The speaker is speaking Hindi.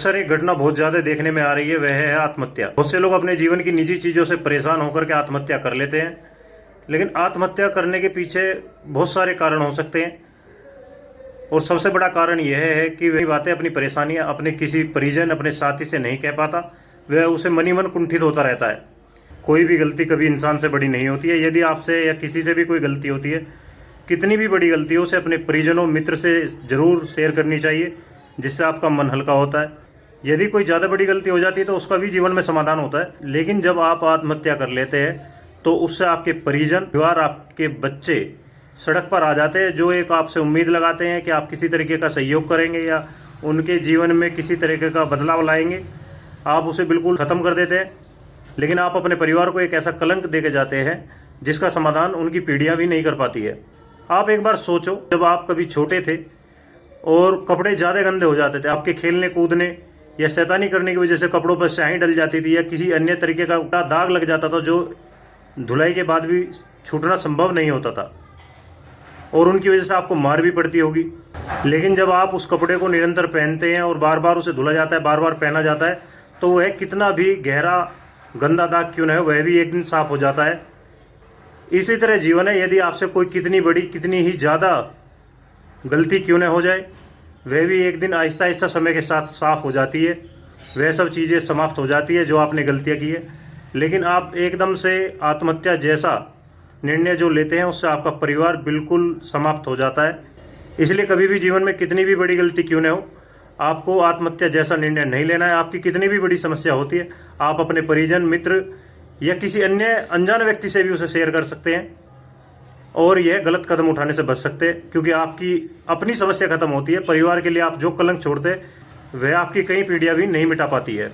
सर एक घटना बहुत ज्यादा देखने में आ रही है, वह है आत्महत्या। बहुत से लोग अपने जीवन की निजी चीजों से परेशान होकर के आत्महत्या कर लेते हैं, लेकिन आत्महत्या करने के पीछे बहुत सारे कारण हो सकते हैं। और सबसे बड़ा कारण यह है कि वही बातें, अपनी परेशानियां अपने किसी परिजन, अपने साथी से नहीं कह पाता, वह उसे मनी मन कुंठित होता रहता है। कोई भी गलती कभी इंसान से बड़ी नहीं होती है। यदि आपसे या किसी से भी कोई गलती होती है, कितनी भी बड़ी गलती हो, उसे अपने परिजनों, मित्र से जरूर शेयर करनी चाहिए, जिससे आपका मन हल्का होता है। यदि कोई ज़्यादा बड़ी गलती हो जाती है तो उसका भी जीवन में समाधान होता है, लेकिन जब आप आत्महत्या कर लेते हैं तो उससे आपके परिजन, परिवार, आपके बच्चे सड़क पर आ जाते हैं, जो एक आपसे उम्मीद लगाते हैं कि आप किसी तरीके का सहयोग करेंगे या उनके जीवन में किसी तरीके का बदलाव लाएंगे। आप उसे बिल्कुल ख़त्म कर देते हैं, लेकिन आप अपने परिवार को एक ऐसा कलंक दे के जाते हैं जिसका समाधान उनकी पीढ़ियाँ भी नहीं कर पाती है। आप एक बार सोचो, जब आप कभी छोटे थे और कपड़े ज़्यादा गंदे हो जाते थे, आपके खेलने कूदने या शैतानी करने की वजह से कपड़ों पर स्याही डल जाती थी या किसी अन्य तरीके का दाग लग जाता था, जो धुलाई के बाद भी छूटना संभव नहीं होता था, और उनकी वजह से आपको मार भी पड़ती होगी। लेकिन जब आप उस कपड़े को निरंतर पहनते हैं और बार बार उसे धुला जाता है, बार बार पहना जाता है, तो वह कितना भी गहरा गंदा दाग क्यों न हो, वह भी एक दिन साफ हो जाता है। इसी तरह जीवन है, यदि आपसे कोई कितनी बड़ी, कितनी ही ज़्यादा गलती क्यों न हो जाए, वह भी एक दिन आहिस्ता आहिस्ता समय के साथ साफ हो जाती है। वह सब चीज़ें समाप्त हो जाती है जो आपने गलतियाँ की है। लेकिन आप एकदम से आत्महत्या जैसा निर्णय जो लेते हैं, उससे आपका परिवार बिल्कुल समाप्त हो जाता है। इसलिए कभी भी जीवन में कितनी भी बड़ी गलती क्यों न हो, आपको आत्महत्या जैसा निर्णय नहीं लेना है। आपकी कितनी भी बड़ी समस्या होती है, आप अपने परिजन, मित्र या किसी अन्य अनजान व्यक्ति से भी उसे शेयर कर सकते हैं और यह गलत कदम उठाने से बच सकते हैं, क्योंकि आपकी अपनी समस्या खत्म होती है। परिवार के लिए आप जो कलंक छोड़ते हैं, वह आपकी कई पीढ़ियां भी नहीं मिटा पाती है।